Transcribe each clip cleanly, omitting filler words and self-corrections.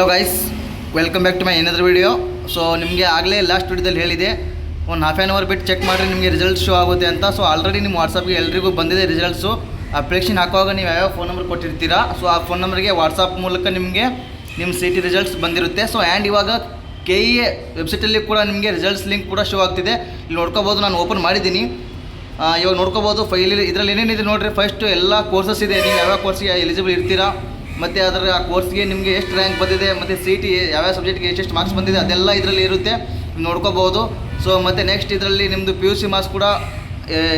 Hello guys, welcome back to my another video. So ನಿಮಗೆ ಆಗಲೇ last ವಿಡಿಯೋದಲ್ಲಿ ಹೇಳಿದೆ, ಒಂದು ಹಾಫ್ ಆನ್ ಅವರ್ ಬಿಟ್ಟು ಚೆಕ್ ಮಾಡಿರಿ ನಿಮಗೆ ರಿಸಲ್ಟ್ ಶೋ ಆಗುತ್ತೆ ಅಂತ. ಸೊ ಆಲ್ರೆಡಿ ನಿಮ್ಮ ವಾಟ್ಸಪ್ಗೆ ಎಲ್ರಿಗೂ ಬಂದಿದೆ ರಿಸಲ್ಟ್ಸು. ಅಪ್ಲಿಕೇಶನ್ ಹಾಕುವಾಗ ನೀವು ಯಾವ್ಯಾವ ಫೋನ್ ನಂಬರ್ ಕೊಟ್ಟಿರ್ತೀರಾ, ಸೊ ಆ ಫೋನ್ ನಂಬರ್ಗೆ ವಾಟ್ಸಪ್ ಮೂಲಕ ನಿಮಗೆ ನಿಮ್ಮ ಸಿ ಟಿ ರಿಸಲ್ಟ್ಸ್ ಬಂದಿರುತ್ತೆ. ಸೊ ಆ್ಯಂಡ್ ಇವಾಗ KEA ವೆಬ್ಸೈಟಲ್ಲಿ ಕೂಡ ನಿಮಗೆ ರಿಸಲ್ಟ್ಸ್ ಲಿಂಕ್ ಕೂಡ ಶೋ ಆಗ್ತಿದೆ. ಇಲ್ಲಿ ನೋಡ್ಕೋಬೋದು, ನಾನು ಓಪನ್ ಮಾಡಿದ್ದೀನಿ. ಇವಾಗ ನೋಡ್ಕೋಬೋದು ಫೈಲ್ ಇದರಲ್ಲಿ ಏನೇನಿದೆ ನೋಡಿರಿ. ಫಸ್ಟು ಎಲ್ಲ ಕೋರ್ಸಸ್ ಇದೆ, ನೀವು ಯಾವ್ಯಾವ ಕೋರ್ಸ್ಗೆ ಎಲಿಜಿಬಲ್ ಇರ್ತೀರಾ, ಮತ್ತು ಅದರ ಆ ಕೋರ್ಸ್ಗೆ ನಿಮಗೆ ಎಷ್ಟು ರ್ಯಾಂಕ್ ಬಂದಿದೆ, ಮತ್ತು CT ಯಾವ್ಯಾವ ಸಬ್ಜೆಕ್ಟ್ಗೆ ಎಷ್ಟೆಷ್ಟು ಮಾರ್ಕ್ಸ್ ಬಂದಿದೆ ಅದೆಲ್ಲ ಇದರಲ್ಲಿ ಇರುತ್ತೆ, ನೋಡ್ಕೋಬೋದು. ಸೊ ಮತ್ತು ನೆಕ್ಸ್ಟ್ ಇದರಲ್ಲಿ ನಿಮ್ಮದು PUC ಮಾರ್ಕ್ಸ್ ಕೂಡ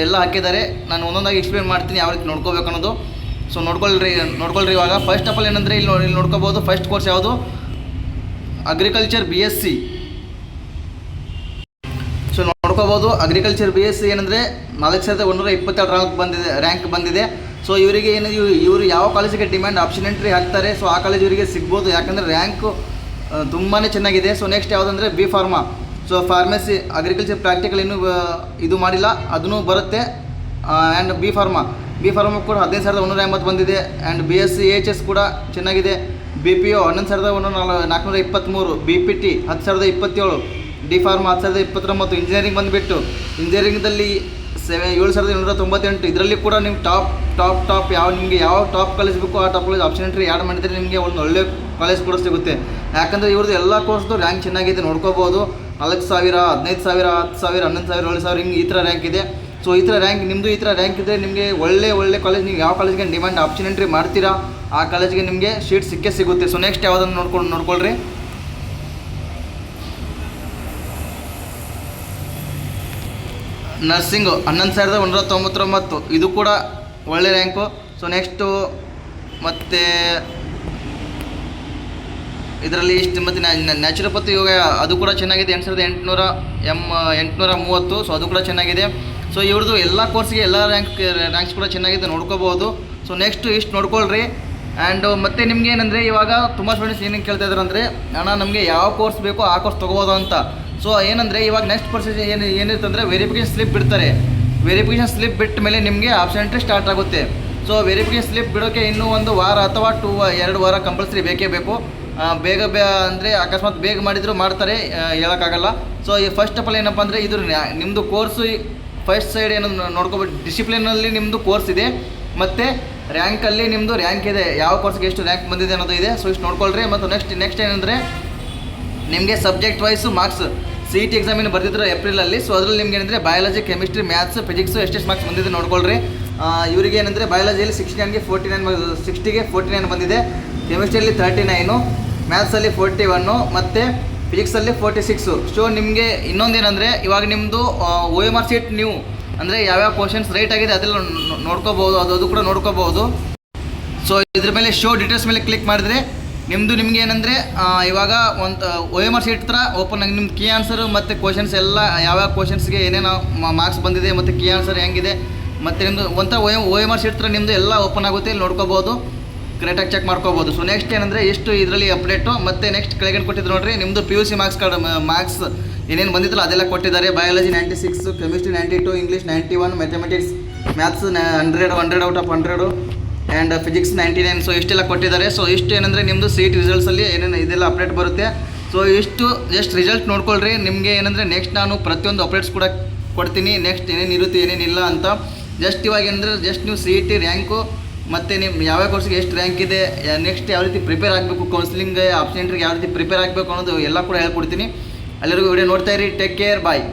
ಎಲ್ಲ ಹಾಕಿದ್ದಾರೆ. ನಾನು ಒಂದೊಂದಾಗಿ ಎಕ್ಸ್ಪ್ಲೇನ್ ಮಾಡ್ತೀನಿ ಯಾವ ರೀತಿ ನೋಡ್ಕೋಬೇಕು ಅನ್ನೋದು. ಸೊ ನೋಡ್ಕೊಳ್ರಿ ಇವಾಗ. ಫಸ್ಟ್ ಆಫ್ ಆಲ್ ಏನಂದರೆ ಇಲ್ಲಿ ನೋಡ್ಕೋಬೋದು ಫಸ್ಟ್ ಕೋರ್ಸ್ ಯಾವುದು, ಅಗ್ರಿಕಲ್ಚರ್ BSc. ಸೊ ನೋಡ್ಕೋಬೋದು ಅಗ್ರಿಕಲ್ಚರ್ BSc ಏನಂದರೆ 4127 ರ್ಯಾಂಕ್ ಬಂದಿದೆ. ಸೊ ಇವರಿಗೆ ಇವರು ಯಾವ ಕಾಲೇಜಿಗೆ ಡಿಮ್ಯಾಂಡ್ ಆಪ್ಷನ್ ಎಂಟ್ರಿ ಹಾಕ್ತಾರೆ, ಸೊ ಆ ಕಾಲೇಜ್ ಇವರಿಗೆ ಸಿಗ್ಬೋದು, ಯಾಕಂದರೆ ರ್ಯಾಂಕು ತುಂಬಾ ಚೆನ್ನಾಗಿದೆ. ಸೊ ನೆಕ್ಸ್ಟ್ ಯಾವುದಂದರೆ B Pharma. So pharmacy agriculture practical ಇನ್ನೂ ಇದು ಮಾಡಿಲ್ಲ, ಅದನ್ನು ಬರುತ್ತೆ. ಆ್ಯಂಡ್ B Pharma ಕೂಡ 15180 ಬಂದಿದೆ. ಆ್ಯಂಡ್ BSc AHS ಕೂಡ ಚೆನ್ನಾಗಿದೆ. BPO 11423, BPT 10027, D Pharma 10029. Engineering ಬಂದುಬಿಟ್ಟು ಇಂಜಿನಿಯರಿಂಗ್ದಲ್ಲಿ 7798. ಇದರಲ್ಲಿ ಕೂಡ ನಿಮ್ಮ ಟಾಪ್ ನಿಮಗೆ ಯಾವ ಟಾಪ್ ಕಾಲೇಜ್ ಬೇಕು ಆ top college option entry add ಮಾಡಿದರೆ ನಿಮಗೆ ಒಂದು ಒಳ್ಳೆ ಕಾಲೇಜ್ ಕೂಡ ಸಿಗುತ್ತೆ. ಯಾಕಂದರೆ ಇವ್ರದ್ದು ಎಲ್ಲ ಕೋರ್ಸ್ದು ರ್ಯಾಂಕ್ ಚೆನ್ನಾಗಿದೆ, ನೋಡ್ಕೋಬೋದು. 4000, 15000, 10000, 11000, 7000 ಹಿಂಗೆ ಈ ಥರ ರ್ಯಾಂಕ್ ಇದೆ. ಸೊ ಈ ಥರ ರ್ಯಾಂಕ್ ನಿಮ್ಮದು ಈ ಥರ ರ್ಯಾಂಕ್ ಇದ್ದರೆ ನಿಮಗೆ ಒಳ್ಳೆ ಕಾಲೇಜ್, ನೀವು ಯಾವ ಕಾಲೇಜ್ಗೆ ಡಿಮ್ಯಾಂಡ್ ಆಪ್ಷನ್ ಎಂಟ್ರಿ ಮಾಡ್ತೀರಾ ಆ ಕಾಲೇಜಿಗೆ ನಿಮಗೆ ಶೀಟ್ ಸಿಗುತ್ತೆ. ಸೊ ನೆಕ್ಸ್ಟ್ ಯಾವುದನ್ನು ನೋಡ್ಕೊಳ್ರಿ. ನರ್ಸಿಂಗು 11199, ಇದು ಕೂಡ ಒಳ್ಳೆ ರ್ಯಾಂಕು. ಸೊ ನೆಕ್ಸ್ಟು ಮತ್ತು ಇದರಲ್ಲಿ ಇಷ್ಟು, ಮತ್ತು ನ್ಯಾಚುರೋಪತಿ ಯೋಗ ಅದು ಕೂಡ ಚೆನ್ನಾಗಿದೆ, 8830. ಸೊ ಅದು ಕೂಡ ಚೆನ್ನಾಗಿದೆ. ಸೊ ಇವ್ರದ್ದು ಎಲ್ಲ ಕೋರ್ಸ್ಗೆ ಎಲ್ಲ ರ್ಯಾಂಕ್ಸ್ ಕೂಡ ಚೆನ್ನಾಗಿದೆ, ನೋಡ್ಕೋಬೋದು. ಸೊ ನೆಕ್ಸ್ಟು ಇಷ್ಟು ನೋಡ್ಕೊಳ್ರಿ. ಆ್ಯಂಡ್ ಮತ್ತು ನಿಮ್ಗೆ ಏನಂದರೆ ಇವಾಗ ತುಂಬ ಸ್ಟೂಡೆಂಟ್ಸ್ ಏನೇನು ಕೇಳ್ತಾ ಇದ್ದಾರೆ ಅಂದರೆ, ಅಣ್ಣ ನಮಗೆ ಯಾವ ಕೋರ್ಸ್ ಬೇಕೋ ಆ ಕೋರ್ಸ್ ತೊಗೋಬೋದು ಅಂತ. ಸೊ ಏನಂದರೆ ಇವಾಗ ನೆಕ್ಸ್ಟ್ ಪ್ರೊಸೆಸ್ ಏನಿರುತ್ತೆ ಅಂದರೆ ವೆರಿಫಿಕೇಷನ್ ಸ್ಲಿಪ್ ಬಿಡ್ತಾರೆ. ವೆರಿಫಿಕೇಷನ್ ಸ್ಲಿಪ್ ಬಿಟ್ಟ ಮೇಲೆ ನಿಮಗೆ ಆಪ್ಷನ್ ಎಂಟ್ರಿ ಸ್ಟಾರ್ಟ್ ಆಗುತ್ತೆ. ಸೊ ವೆರಿಫಿಕೇಷನ್ ಸ್ಲಿಪ್ ಬಿಡೋಕ್ಕೆ ಇನ್ನೂ 1 ವಾರ ಅಥವಾ 2 ವಾರ ಕಂಪಲ್ಸರಿ ಬೇಕೇ ಬೇಕು. ಬೇಗ ಅಂದರೆ ಅಕಸ್ಮಾತ್ ಬೇಗ ಮಾಡಿದರೂ ಮಾಡ್ತಾರೆ, ಹೇಳೋಕ್ಕಾಗಲ್ಲ. ಸೊ ಈ ಫಸ್ಟ್ ಆಫ್ ಆಲ್ ಏನಪ್ಪ ಅಂದರೆ ಇದು ನಿಮ್ಮದು ಕೋರ್ಸು ಫಸ್ಟ್ ಸೈಡ್ ಏನು ನೋಡ್ಕೊಬೇಕು, ಡಿಸಿಪ್ಲಿನಲ್ಲಿ ನಿಮ್ಮದು ಕೋರ್ಸ್ ಇದೆ, ಮತ್ತು ರ್ಯಾಂಕಲ್ಲಿ ನಿಮ್ಮದು ರ್ಯಾಂಕ್ ಇದೆ, ಯಾವ ಕೋರ್ಸ್ಗೆ ಎಷ್ಟು ರ್ಯಾಂಕ್ ಬಂದಿದೆ ಅನ್ನೋದು ಇದೆ. ಸೊ ಇಷ್ಟು ನೋಡ್ಕೊಳ್ರಿ. ಮತ್ತು ನೆಕ್ಸ್ಟ್ ಏನಂದರೆ ನಿಮಗೆ subject wise marks CET exam ಏನು ಬರ್ತಿದ್ರು ಏಪ್ರಿಲಲ್ಲಿ. ಸೊ ಅದರಲ್ಲಿ ನಿಮ್ಗೆ ಏನಂದರೆ ಬಯಾಲಜಿ, ಕೆಮಿಸ್ಟ್ರಿ, ಮ್ಯಾಥ್ಸ್, ಫಿಸಿಕ್ಸು ಎಷ್ಟೆಷ್ಟು ಮಾರ್ಕ್ಸ್ ಬಂದಿದೆ ನೋಡ್ಕೊಳ್ರಿ. ಇವರಿಗೆ ಏನಂದರೆ ಬಯಾಲಜಿಯಲ್ಲಿ 60ಗೆ 49 ಬಂದಿದೆ, ಕೆಮಿಸ್ಟ್ರಿಯಲ್ಲಿ 39, ಮ್ಯಾಥ್ಸಲ್ಲಿ 41 ಮತ್ತು ಫಿಸಿಕ್ಸಲ್ಲಿ 46. ಸೊ ನಿಮಗೆ ಇನ್ನೊಂದೇನೆಂದರೆ ಇವಾಗ ನಿಮ್ಮದು OMR ಶೀಟ್ ನೀವು ಅಂದರೆ ಯಾವ್ಯಾವ ಕ್ವಶನ್ಸ್ ರೈಟ್ ಆಗಿದೆ ಅದೆಲ್ಲ ನೋಡ್ಕೋಬೋದು, ಅದು ಕೂಡ ನೋಡ್ಕೋಬೋದು. ಸೊ ಇದ್ರ ಮೇಲೆ ಶೋ ಡೀಟೇಲ್ಸ್ ಮೇಲೆ ಕ್ಲಿಕ್ ಮಾಡಿದರೆ ನಿಮಗೆ ಏನಂದರೆ ಇವಾಗ ಒಂದು OMR ಶೀಟ್ ಹತ್ರ ಓಪನ್ ಆಗಿ ನಿಮ್ದು ಕೀ ಆನ್ಸರು ಮತ್ತು ಕ್ವಶನ್ಸ್ ಎಲ್ಲ ಯಾವ್ಯಾವ ಕ್ವಶನ್ಸ್ಗೆ ಏನೇನು ಮಾರ್ಕ್ಸ್ ಬಂದಿದೆ ಮತ್ತು ಕೀ ಆನ್ಸರ್ ಹೆಂಗಿದೆ, ಮತ್ತು ನಿಮ್ಮದು ಒಂಥರ OMR ಶೀಟ್ ಹತ್ರ ನಿಮ್ಮದು ಎಲ್ಲ ಓಪನ್ ಆಗುತ್ತೆ, ಇಲ್ಲಿ ನೋಡ್ಕೋಬೋದು, ಕರೆಕ್ಟಾಗಿ ಚೆಕ್ ಮಾಡ್ಕೋಬೋದು. ಸೊ ನೆಕ್ಸ್ಟ್ ಏನಂದರೆ ಎಷ್ಟು ಇದರಲ್ಲಿ ಅಪ್ಡೇಟು. ಮತ್ತು ನೆಕ್ಸ್ಟ್ ಕೆಳಗಡೆ ಕೊಟ್ಟಿದ್ರು ನೋಡಿರಿ, ನಿಮ್ಮದು PUC ಮಾರ್ಕ್ಸ್ ಏನೇನು ಬಂದಿದ್ದಲ್ಲ ಅದೆಲ್ಲ ಕೊಟ್ಟಿದ್ದಾರೆ. Biology 96, chemistry 92, English 91, mathematics maths 100 out of 100, and physics 99. So ಇಷ್ಟೆಲ್ಲ ಕೊಟ್ಟಿದ್ದಾರೆ. ಸೊ ಇಷ್ಟು ಏನಂದರೆ ನಿಮ್ಮದು CET ರಿಸಲ್ಟ್ಸಲ್ಲಿ ಏನೇನು ಇದೆಲ್ಲ ಅಪ್ಡೇಟ್ ಬರುತ್ತೆ. ಸೊ ಇಷ್ಟು ಜಸ್ಟ್ ರಿಸಲ್ಟ್ ನೋಡ್ಕೊಳ್ರಿ. ನಿಮಗೆ ಏನಂದರೆ ನೆಕ್ಸ್ಟ್ ನಾನು ಪ್ರತಿಯೊಂದು ಅಪ್ಡೇಟ್ಸ್ ಕೂಡ ಕೊಡ್ತೀನಿ, ನೆಕ್ಸ್ಟ್ ಏನೇನು ಇರುತ್ತೆ ಏನೇನಿಲ್ಲ ಅಂತ. ಜಸ್ಟ್ ಇವಾಗ ಏನಂದರೆ ಜಸ್ಟ್ ನೀವು CET ರ್ಯಾಂಕು ಮತ್ತು ನಿಮ್ಮ ಯಾವ್ಯಾವ ಕೋರ್ಸ್ಗೆ ಎಷ್ಟು ರ್ಯಾಂಕ್ ಇದೆ, ನೆಕ್ಸ್ಟ್ ಯಾವ ರೀತಿ ಪ್ರಿಪೇರ್ ಆಗಬೇಕು, ಕೌನ್ಸಿಲಿಂಗ್ ಆಪ್ಷನ್ ಎಂಟ್ರಿಗೆ ಯಾವ ರೀತಿ ಪ್ರಿಪೇರ್ ಆಗಬೇಕು ಅನ್ನೋದು ಎಲ್ಲ ಕೂಡ ಹೇಳ್ಕೊಡ್ತೀನಿ. ಎಲ್ಲರಿಗೂ ವಿಡಿಯೋ ನೋಡ್ತಾ ಇರಿ. ಟೇಕ್ ಕೇರ್, ಬಾಯ್.